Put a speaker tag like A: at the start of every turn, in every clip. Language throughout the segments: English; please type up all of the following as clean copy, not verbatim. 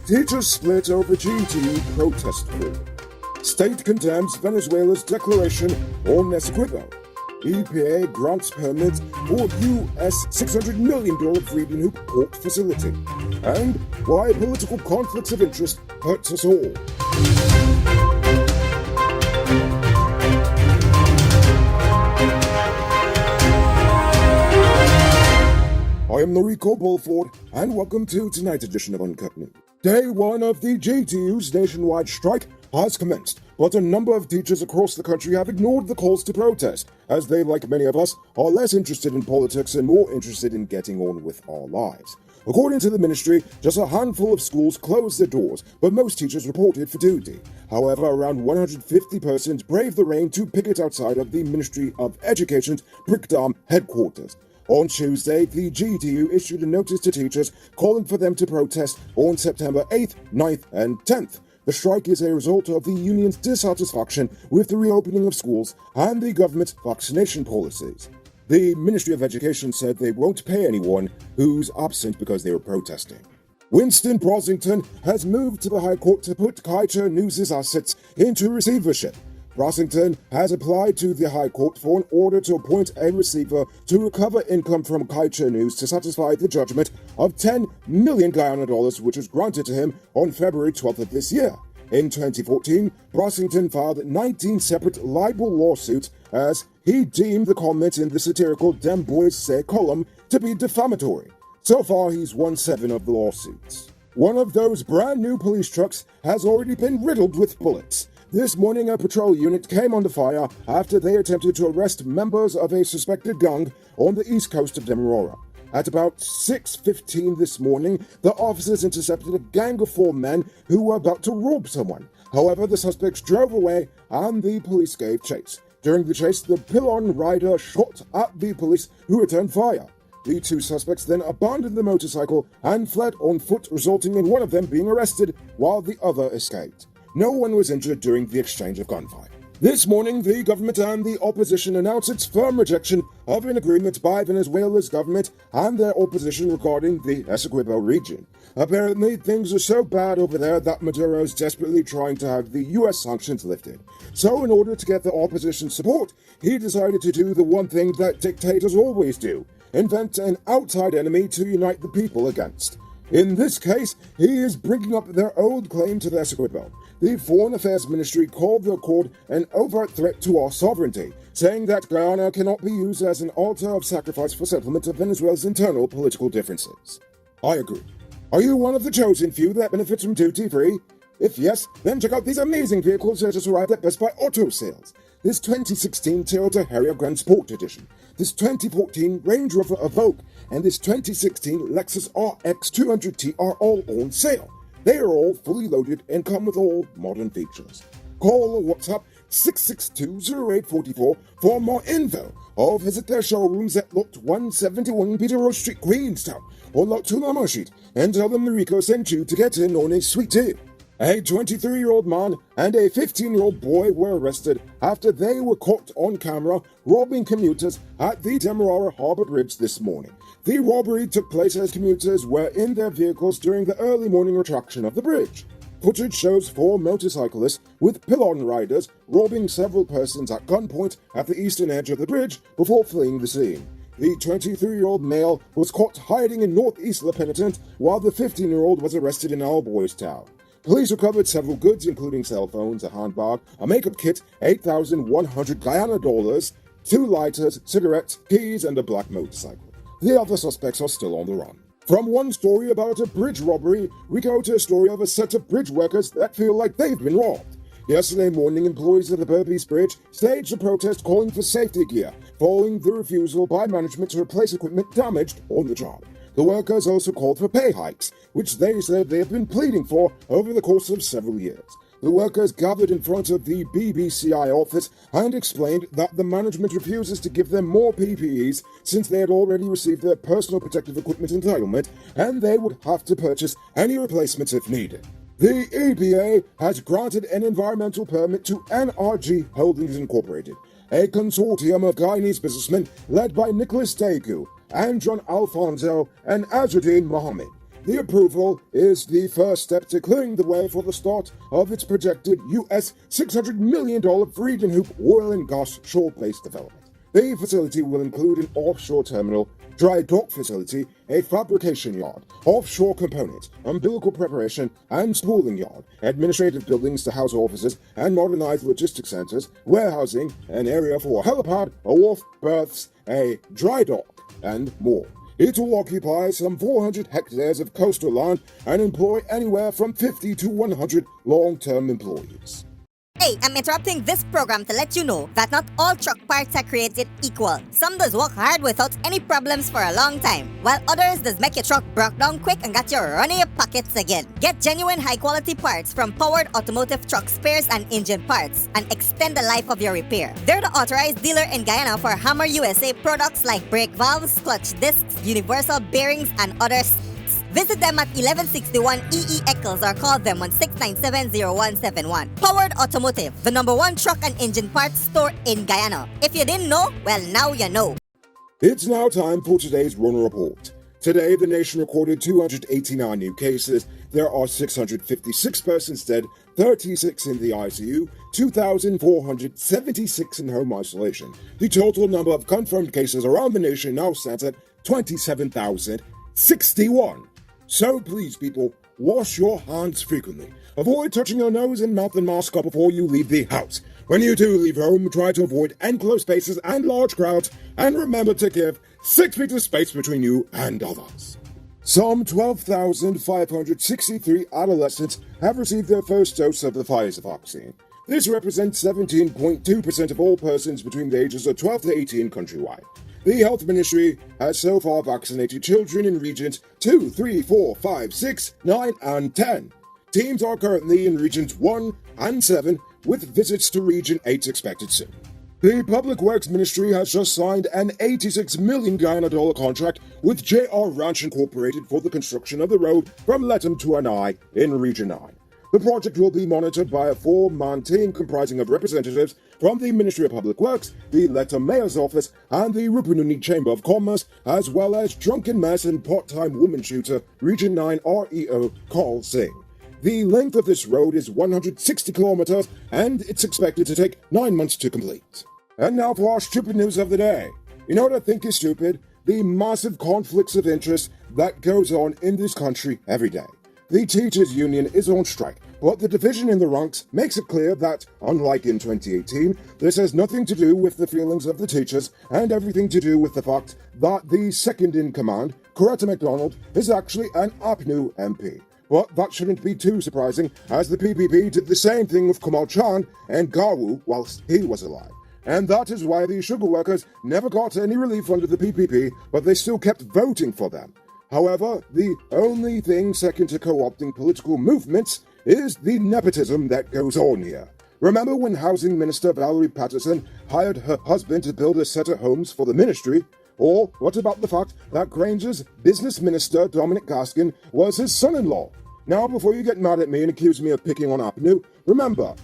A: Teachers split over GTU protest vote. State condemns Venezuela's declaration on Essequibo. EPA grants permits for U.S. $600 million Freedom Hoop port facility. And why political conflicts of interest hurts us all. I am Noriko Bulford, and welcome to tonight's edition of Uncut News. Day one of the GTU's nationwide strike has commenced, but a number of teachers across the country have ignored the calls to protest, as they, like many of us, are less interested in politics and more interested in getting on with our lives. According to the ministry, just a handful of schools closed their doors, but most teachers reported for duty. However, around 150 persons braved the rain to picket outside of the Ministry of Education's Brickdam headquarters. On Tuesday, the GTU issued a notice to teachers calling for them to protest on September 8th, 9th, and 10th. The strike is a result of the union's dissatisfaction with the reopening of schools and the government's vaccination policies. The Ministry of Education said they won't pay anyone who's absent because they were protesting. Winston Brosington has moved to the High Court to put Kaiser News' assets into receivership. Brosington has applied to the High Court for an order to appoint a receiver to recover income from Kaiser News to satisfy the judgment of $10 million Guyana dollars, which was granted to him on February 12th of this year. In 2014, Brosington filed 19 separate libel lawsuits as he deemed the comment in the satirical Dem Boys Say column to be defamatory. So far, he's won 7 of the lawsuits. One of those brand new police trucks has already been riddled with bullets. This morning, a patrol unit came under fire after they attempted to arrest members of a suspected gang on the east coast of Demerara. At about 6:15 this morning, the officers intercepted a gang of 4 men who were about to rob someone. However, the suspects drove away and the police gave chase. During the chase, the pylon rider shot at the police, who returned fire. The 2 suspects then abandoned the motorcycle and fled on foot, resulting in one of them being arrested while the other escaped. No one was injured during the exchange of gunfire. This morning, the government and the opposition announced its firm rejection of an agreement by Venezuela's government and their opposition regarding the Essequibo region. Apparently, things are so bad over there that Maduro is desperately trying to have the U.S. sanctions lifted. So in order to get the opposition's support, he decided to do the one thing that dictators always do: invent an outside enemy to unite the people against. In this case, he is bringing up their old claim to the Essequibo. The Foreign Affairs Ministry called the accord an overt threat to our sovereignty, saying that Guyana cannot be used as an altar of sacrifice for settlement of Venezuela's internal political differences. I agree. Are you one of the chosen few that benefits from duty-free? If yes, then check out these amazing vehicles that just arrived at Best Buy Auto Sales. This 2016 Toyota Harrier Grand Sport Edition, this 2014 Range Rover Evoque, and this 2016 Lexus RX 200T are all on sale. They are all fully loaded and come with all modern features. Call or WhatsApp 662-0844 for more info, or visit their showrooms at Lot 171 Peter Rose Street, Queenstown, or Lot 2 Lamo Street, and tell them Noriko sent you to get in on a sweet deal. A 23-year-old man and a 15-year-old boy were arrested after they were caught on camera robbing commuters at the Demerara Harbor Bridge this morning. The robbery took place as commuters were in their vehicles during the early morning retraction of the bridge. Footage shows 4 motorcyclists with pylon riders robbing several persons at gunpoint at the eastern edge of the bridge before fleeing the scene. The 23-year-old male was caught hiding in Northeast La Penitent, while the 15-year-old was arrested in Our Boys Town. Police recovered several goods, including cell phones, a handbag, a makeup kit, 8,100 Guyana dollars, 2 lighters, cigarettes, keys, and a black motorcycle. The other suspects are still on the run. From one story about a bridge robbery, we go to a story of a set of bridge workers that feel like they've been robbed. Yesterday morning, employees of the Burpees Bridge staged a protest calling for safety gear, following the refusal by management to replace equipment damaged on the job. The workers also called for pay hikes, which they said they have been pleading for over the course of several years. The workers gathered in front of the BBCI office and explained that the management refuses to give them more PPEs since they had already received their personal protective equipment entitlement, and they would have to purchase any replacements if needed. The EPA has granted an environmental permit to NRG Holdings Incorporated, a consortium of Guyanese businessmen led by Nicholas Daegu, and John Alfonso and Azzuddin Mohammed. The approval is the first step to clearing the way for the start of its projected US $600 million Freedom Hoop oil and gas shore-based development. The facility will include an offshore terminal, dry dock facility, a fabrication yard, offshore components, umbilical preparation and spooling yard, administrative buildings to house offices and modernized logistics centers, warehousing, an area for a helipad, a wharf, berths, a dry dock, and more. It will occupy some 400 hectares of coastal land and employ anywhere from 50 to 100 long-term employees.
B: Hey, I'm interrupting this program to let you know that not all truck parts are created equal. Some does work hard without any problems for a long time, while others does make your truck broke down quick and got you running your pockets again. Get genuine high-quality parts from Powered Automotive truck spares and engine parts and extend the life of your repair. They're the authorized dealer in Guyana for Hammer USA products like brake valves, clutch discs, universal bearings, and others. Visit them at 1161 EE Eccles or call them on 697-0171. Powered Automotive, the #1 truck and engine parts store in Guyana. If you didn't know, well, now you know.
A: It's now time for today's Run Report. Today, the nation recorded 289 new cases. There are 656 persons dead, 36 in the ICU, 2,476 in home isolation. The total number of confirmed cases around the nation now stands at 27,061. So please, people, wash your hands frequently. Avoid touching your nose and mouth and mask up before you leave the house. When you do leave home, try to avoid enclosed spaces and large crowds, and remember to give 6 feet of space between you and others. Some 12,563 adolescents have received their first dose of the Pfizer vaccine. This represents 17.2% of all persons between the ages of 12 to 18 countrywide. The Health Ministry has so far vaccinated children in regions 2, 3, 4, 5, 6, 9, and 10. Teams are currently in regions 1 and 7, with visits to region 8 expected soon. The Public Works Ministry has just signed an $86 million Guyana contract with JR Ranch Incorporated for the construction of the road from Lethem to Anai in Region 9. The project will be monitored by a 4-man team comprising of representatives from the Ministry of Public Works, the Lethem Mayor's Office, and the Rupununi Chamber of Commerce, as well as drunken mess and part-time woman shooter Region 9 REO Carl Singh. The length of this road is 160 kilometers, and it's expected to take 9 months to complete. And now for our stupid news of the day. You know what I think is stupid? The massive conflicts of interest that goes on in this country every day. The teachers' union is on strike, but the division in the ranks makes it clear that, unlike in 2018, this has nothing to do with the feelings of the teachers and everything to do with the fact that the second-in-command, Coretta MacDonald, is actually an APNU MP. But that shouldn't be too surprising, as the PPP did the same thing with Kamal Chan and Gawu whilst he was alive. And that is why the sugar workers never got any relief under the PPP, but they still kept voting for them. However, the only thing second to co-opting political movements is the nepotism that goes on here. Remember when Housing Minister Valerie Patterson hired her husband to build a set of homes for the ministry? Or what about the fact that Granger's business minister, Dominic Gaskin, was his son-in-law? Now, before you get mad at me and accuse me of picking on APNU, remember,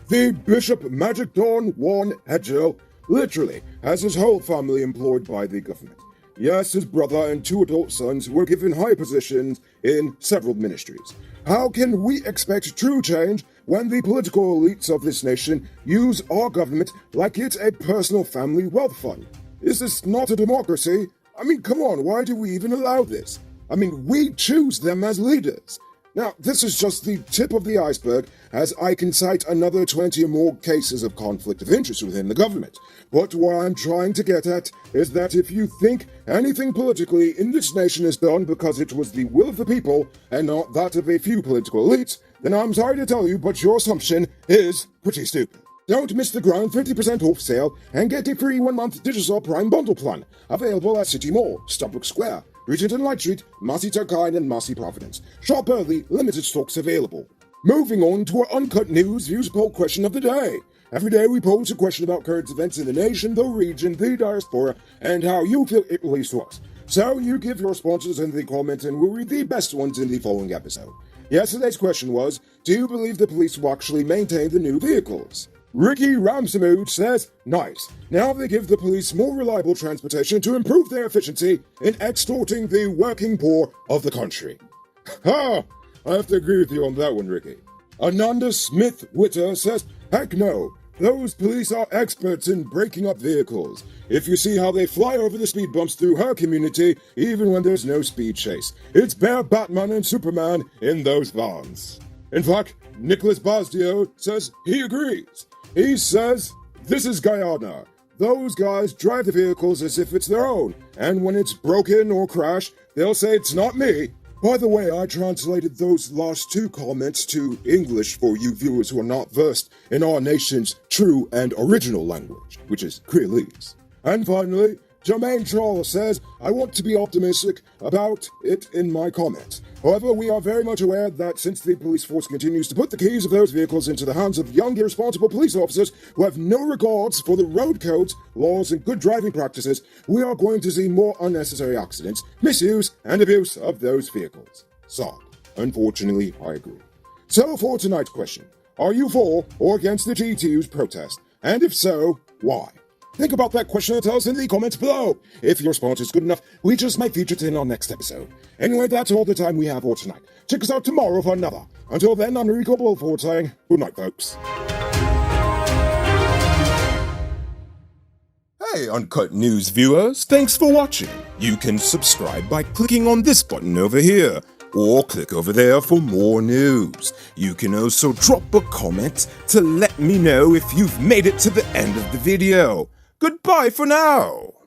A: the Bishop Magic Dawn Juan Hedgel literally has his whole family employed by the government. Yes, his brother and 2 adult sons were given high positions in several ministries. How can we expect true change when the political elites of this nation use our government like it's a personal family wealth fund? Is this not a democracy? I mean, come on, why do we even allow this? I mean, we choose them as leaders. Now, this is just the tip of the iceberg, as I can cite another 20 or more cases of conflict of interest within the government. But what I'm trying to get at is that if you think anything politically in this nation is done because it was the will of the people and not that of a few political elites, then I'm sorry to tell you, but your assumption is pretty stupid. Don't miss the grand 50% off sale and get a free 1-month Digital Prime bundle plan. Available at City Mall, Starbucks Square, Regent and Light Street, Massey Turkine and Massey Providence. Shop early, limited stocks available. Moving on to our Uncut News Views Poll question of the day. Every day we pose a question about current events in the nation, the region, the diaspora, and how you feel it relates to us. So you give your responses in the comments and we'll read the best ones in the following episode. Yesterday's question was, do you believe the police will actually maintain the new vehicles? Ricky Ramsamood says, nice. Now they give the police more reliable transportation to improve their efficiency in extorting the working poor of the country. Ha! I have to agree with you on that one, Ricky. Ananda Smith-Witter says, heck no, those police are experts in breaking up vehicles. If you see how they fly over the speed bumps through her community, even when there's no speed chase, it's bare Batman and Superman in those vans. In fact, Nicholas Basdio says he agrees. He says, this is Guyana. Those guys drive the vehicles as if it's their own, and when it's broken or crashed, they'll say it's not me. By the way, I translated those last two comments to English for you viewers who are not versed in our nation's true and original language, which is Creolese. And finally, Jermaine Troll says, I want to be optimistic about it in my comments. However, we are very much aware that since the police force continues to put the keys of those vehicles into the hands of young, irresponsible police officers who have no regards for the road codes, laws, and good driving practices, we are going to see more unnecessary accidents, misuse, and abuse of those vehicles. Sad. Unfortunately, I agree. So for tonight's question, are you for or against the GTU's protest? And if so, why? Think about that question and tell us in the comments below. If your response is good enough, we just might feature it in our next episode. Anyway, that's all the time we have for tonight. Check us out tomorrow for another. Until then, I'm Rico Bulford saying good night, folks. Hey, Uncut News viewers, thanks for watching. You can subscribe by clicking on this button over here, or click over there for more news. You can also drop a comment to let me know if you've made it to the end of the video. Goodbye for now!